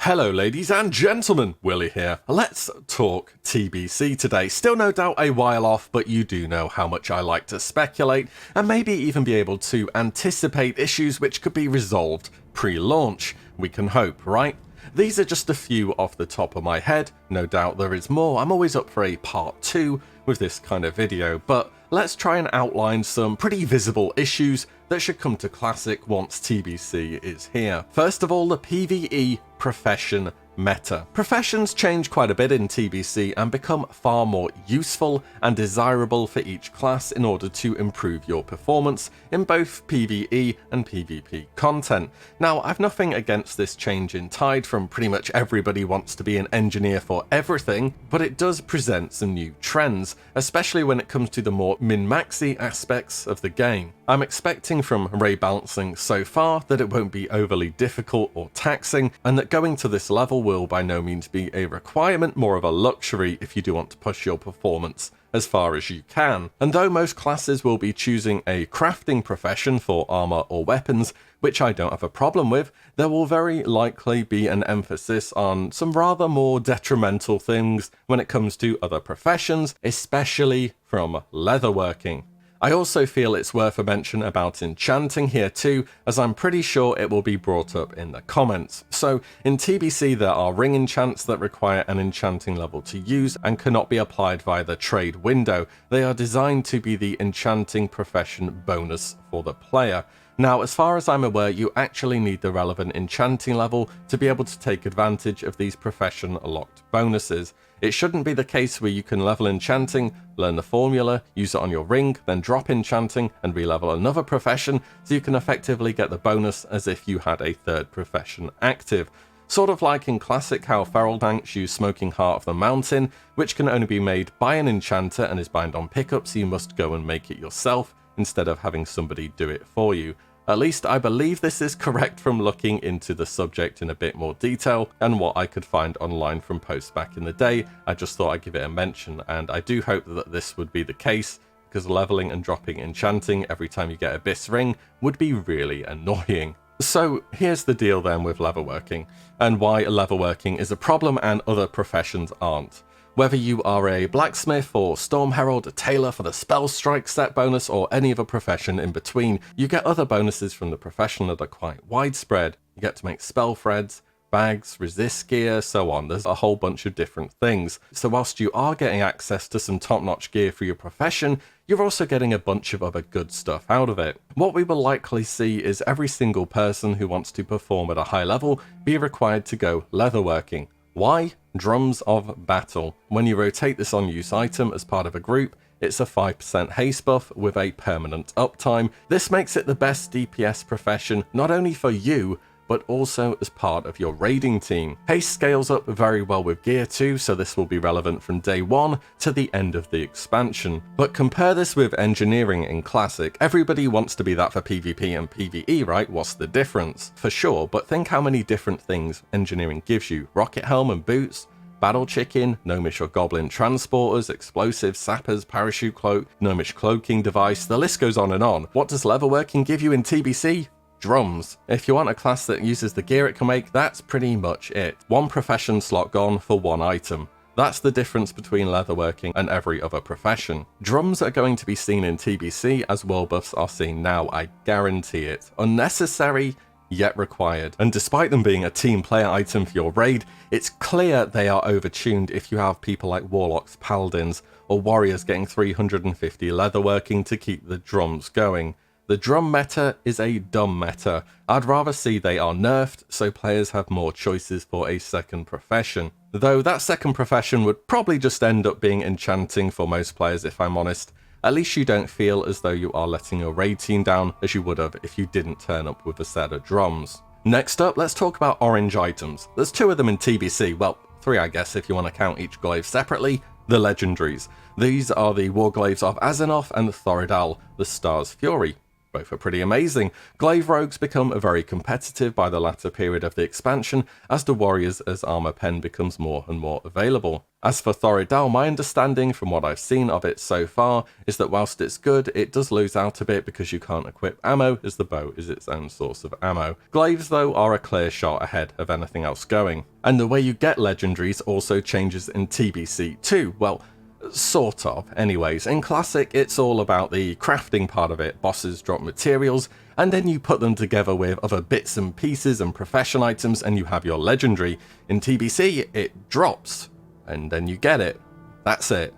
Hello ladies and gentlemen, Willie here. Let's talk TBC today. Still no doubt a while off, but you do know how much I like to speculate and maybe even be able to anticipate issues which could be resolved pre-launch. We can hope, right? These are just a few off the top of my head. No doubt there is more. I'm always up for a part 2 with this kind of video, but let's try and outline some pretty visible issues that should come to Classic once TBC is here. First of all, the PvE profession meta. Professions change quite a bit in TBC and become far more useful and desirable for each class in order to improve your performance in both PvE and PvP content. Now, I've nothing against this change in tide from pretty much everybody wants to be an engineer for everything, but it does present some new trends, especially when it comes to the more min-maxy aspects of the game. I'm expecting from ray balancing so far that it won't be overly difficult or taxing, and that going to this level will by no means be a requirement, more of a luxury if you do want to push your performance as far as you can. And though most classes will be choosing a crafting profession for armor or weapons, which I don't have a problem with, there will very likely be an emphasis on some rather more detrimental things when it comes to other professions, especially from leatherworking. I also feel it's worth a mention about enchanting here too, as I'm pretty sure it will be brought up in the comments. So in TBC there are ring enchants that require an enchanting level to use and cannot be applied via the trade window. They are designed to be the enchanting profession bonus for the player. Now, as far as I'm aware, you actually need the relevant enchanting level to be able to take advantage of these profession locked bonuses. It shouldn't be the case where you can level enchanting, learn the formula, use it on your ring, then drop enchanting and re-level another profession so you can effectively get the bonus as if you had a third profession active. Sort of like in Classic how feral tanks use Smoking Heart of the Mountain, which can only be made by an enchanter and is bound on pickup, so you must go and make it yourself instead of having somebody do it for you. At least I believe this is correct from looking into the subject in a bit more detail and what I could find online from posts back in the day. I just thought I'd give it a mention, and I do hope that this would be the case, because leveling and dropping enchanting every time you get Abyss Ring would be really annoying. So here's the deal then with leatherworking, and why leatherworking is a problem and other professions aren't. Whether you are a blacksmith or storm herald, a tailor for the spell strike set bonus, or any other profession in between, you get other bonuses from the profession that are quite widespread. You get to make spell threads, bags, resist gear, so on. There's a whole bunch of different things. So whilst you are getting access to some top-notch gear for your profession, you're also getting a bunch of other good stuff out of it. What we will likely see is every single person who wants to perform at a high level be required to go leatherworking. Why? Drums of Battle. When you rotate this on use item as part of a group, it's a 5% haste buff with a permanent uptime. This makes it the best DPS profession not only for you, but also as part of your raiding team. Haste scales up very well with gear too, so this will be relevant from day 1 to the end of the expansion. But compare this with engineering in Classic. Everybody wants to be that for PvP and PvE, right? What's the difference? For sure, but think how many different things engineering gives you. Rocket helm and boots, battle chicken, gnomish or goblin transporters, explosives, sappers, parachute cloak, gnomish cloaking device, the list goes on and on. What does leatherworking give you in TBC? Drums. If you want a class that uses the gear it can make, that's pretty much it. One profession slot gone for one item. That's the difference between leatherworking and every other profession. Drums are going to be seen in TBC as world buffs are seen now, I guarantee it. Unnecessary, yet required. And despite them being a team player item for your raid, it's clear they are overtuned if you have people like warlocks, paladins, or warriors getting 350 leatherworking to keep the drums going. The drum meta is a dumb meta. I'd rather see they are nerfed so players have more choices for a second profession. Though that second profession would probably just end up being enchanting for most players if I'm honest. At least you don't feel as though you are letting your raid team down as you would have if you didn't turn up with a set of drums. Next up, let's talk about orange items. There's 2 of them in TBC, well 3 I guess if you want to count each glaive separately. The Legendaries. These are the Warglaives of Azeroth and Thoradal, the Star's Fury. Both are pretty amazing. Glaive Rogues become very competitive by the latter period of the expansion, as do Warriors as Armor Pen becomes more and more available. As for Thoridal, my understanding from what I've seen of it so far is that whilst it's good, it does lose out a bit because you can't equip ammo, as the bow is its own source of ammo. Glaives, though, are a clear shot ahead of anything else going. And the way you get Legendaries also changes in TBC too. Well, sort of, anyways. In Classic, it's all about the crafting part of it. Bosses drop materials, and then you put them together with other bits and pieces and profession items, and you have your Legendary. In TBC, it drops, and then you get it. That's it.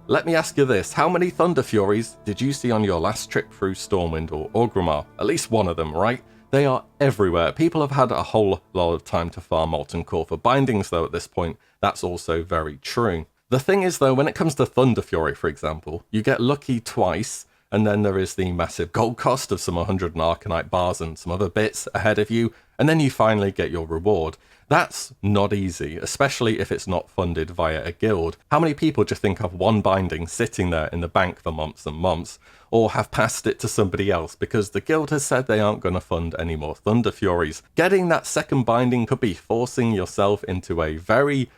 Let me ask you this, how many Thunder Furies did you see on your last trip through Stormwind or Orgrimmar? At least one of them, right? They are everywhere. People have had a whole lot of time to farm Molten Core for bindings, though, at this point. That's also very true. The thing is, though, when it comes to Thunder Fury, for example, you get lucky twice, and then there is the massive gold cost of some 100 Arcanite bars and some other bits ahead of you, and then you finally get your reward. That's not easy, especially if it's not funded via a guild. How many people do you think have one binding sitting there in the bank for months and months, or have passed it to somebody else because the guild has said they aren't going to fund any more Thunder Furies? Getting that second binding could be forcing yourself into a very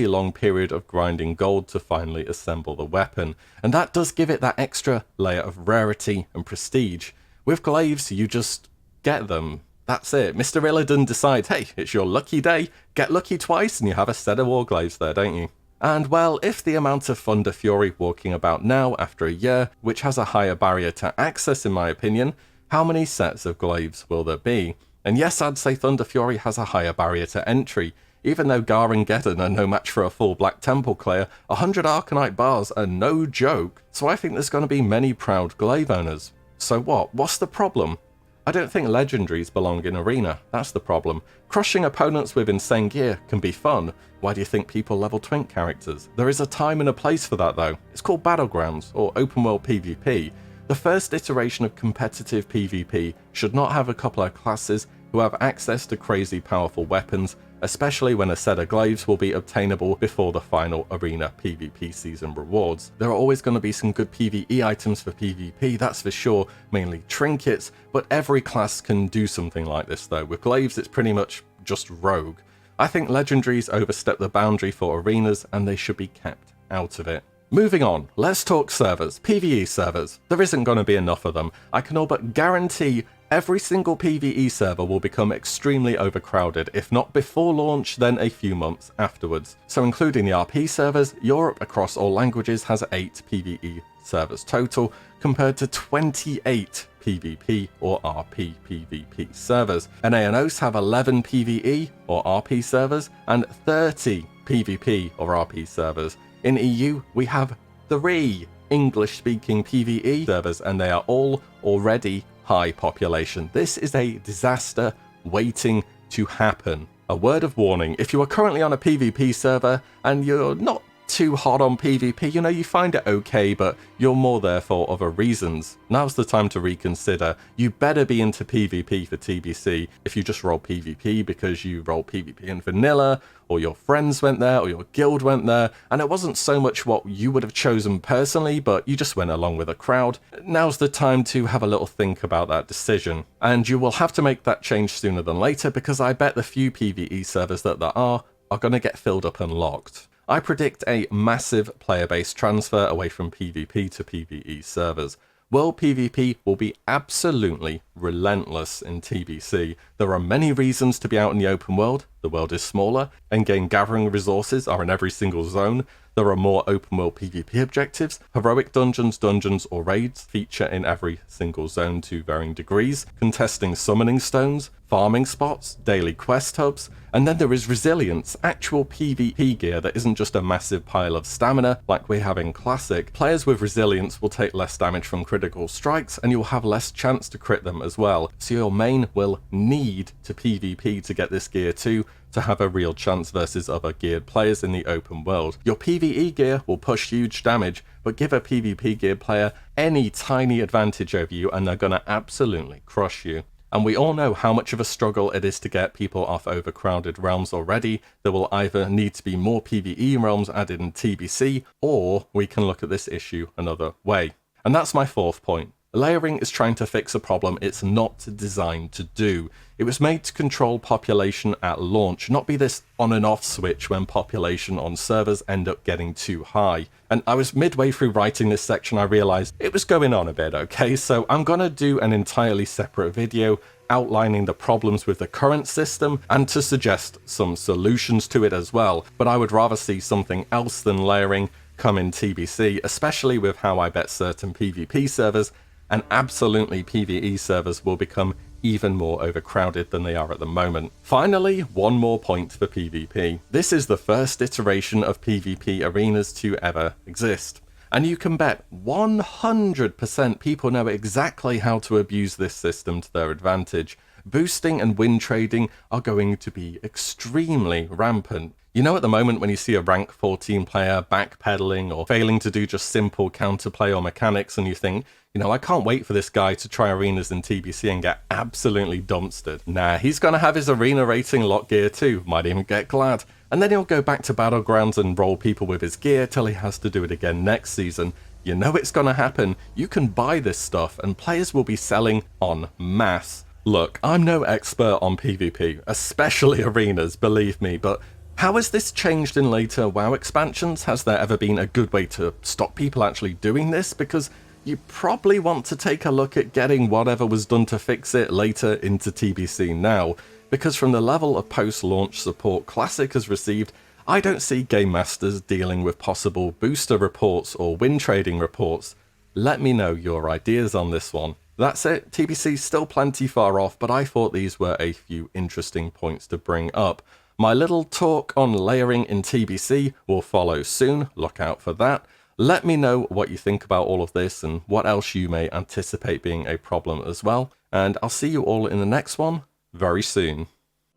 long period of grinding gold to finally assemble the weapon, and that does give it that extra layer of rarity and prestige. With glaives, you just get them. That's it. Mr. Illidan decides, hey, it's your lucky day, get lucky twice, and you have a set of warglaives there, don't you? And well, if the amount of Thunder Fury walking about now after a year, which has a higher barrier to access in my opinion, how many sets of glaives will there be? And yes, I'd say Thunder Fury has a higher barrier to entry. Even though Gar and Geddon are no match for a full Black Temple Clayer, 100 Arcanite bars are no joke, so I think there's going to be many proud glaive owners. So what? What's the problem? I don't think Legendaries belong in Arena, that's the problem. Crushing opponents with insane gear can be fun. Why do you think people level Twink characters? There is a time and a place for that though. It's called Battlegrounds, or Open World PvP. The first iteration of competitive PvP should not have a couple of classes who have access to crazy powerful weapons, especially when a set of glaives will be obtainable before the final Arena PvP season rewards. There are always going to be some good PvE items for PvP, that's for sure, mainly trinkets, but every class can do something like this though. With glaives, it's pretty much just rogue. I think Legendaries overstep the boundary for arenas, and they should be kept out of it. Moving on, let's talk servers, PvE servers. There isn't going to be enough of them. I can all but guarantee every single PvE server will become extremely overcrowded, if not before launch, then a few months afterwards. So including the RP servers, Europe across all languages has 8 PvE servers total, compared to 28 PvP or RP PvP servers. NA and OS have 11 PvE or RP servers and 30 PvP or RP servers. In EU, we have 3 English-speaking PvE servers, and they are all already high population. This is a disaster waiting to happen. A word of warning, if you are currently on a PvP server and you're not too hot on PvP, you know, you find it okay, but you're more there for other reasons, now's the time to reconsider. You better be into PvP for TBC. If you just roll PvP because you roll PvP in vanilla, or your friends went there, or your guild went there, and it wasn't so much what you would have chosen personally, but you just went along with a crowd, now's the time to have a little think about that decision. And you will have to make that change sooner than later, because I bet the few PvE servers that there are going to get filled up and locked. I predict a massive player base transfer away from PvP to PvE servers. World PvP will be absolutely relentless in TBC. There are many reasons to be out in the open world. The world is smaller, endgame gathering resources are in every single zone, there are more open world PvP objectives, heroic dungeons, or raids feature in every single zone to varying degrees, contesting summoning stones, farming spots, daily quest hubs, and then there is resilience, actual PvP gear that isn't just a massive pile of stamina like we have in Classic. Players with resilience will take less damage from critical strikes, and you'll have less chance to crit them as well, so your main will need to PvP to get this gear too, to have a real chance versus other geared players in the open world. Your PvE gear will push huge damage, but give a PvP geared player any tiny advantage over you and they're gonna absolutely crush you. And we all know how much of a struggle it is to get people off overcrowded realms already. There will either need to be more PvE realms added in TBC, or we can look at this issue another way. And that's my fourth point. Layering is trying to fix a problem it's not designed to do. It was made to control population at launch, not be this on and off switch when population on servers end up getting too high. And I was midway through writing this section, I realized it was going on a bit, okay? So I'm gonna do an entirely separate video outlining the problems with the current system and to suggest some solutions to it as well. But I would rather see something else than layering come in TBC, especially with how I bet certain PvP servers and absolutely PvE servers will become even more overcrowded than they are at the moment. Finally, one more point for PvP. This is the first iteration of PvP arenas to ever exist. And you can bet 100% people know exactly how to abuse this system to their advantage. Boosting and win trading are going to be extremely rampant. You know, at the moment when you see a rank 14 player backpedaling or failing to do just simple counterplay or mechanics and you think, you know, I can't wait for this guy to try arenas in TBC and get absolutely dumpstered. Nah, he's gonna have his arena rating lock gear too, might even get glad. And then he'll go back to Battlegrounds and roll people with his gear till he has to do it again next season. You know it's gonna happen. You can buy this stuff and players will be selling en masse. Look, I'm no expert on PvP, especially arenas, believe me, but how has this changed in later WoW expansions? Has there ever been a good way to stop people actually doing this? Because you probably want to take a look at getting whatever was done to fix it later into TBC now, because from the level of post-launch support Classic has received, I don't see Game Masters dealing with possible booster reports or win trading reports. Let me know your ideas on this one. That's it, TBC's still plenty far off, but I thought these were a few interesting points to bring up. My little talk on layering in TBC will follow soon, look out for that. Let me know what you think about all of this and what else you may anticipate being a problem as well. And I'll see you all in the next one very soon.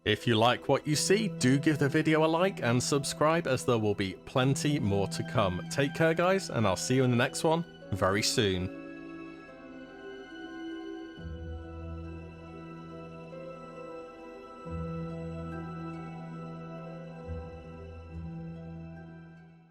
If you like what you see, do give the video a like and subscribe as there will be plenty more to come. Take care guys, and I'll see you in the next one very soon.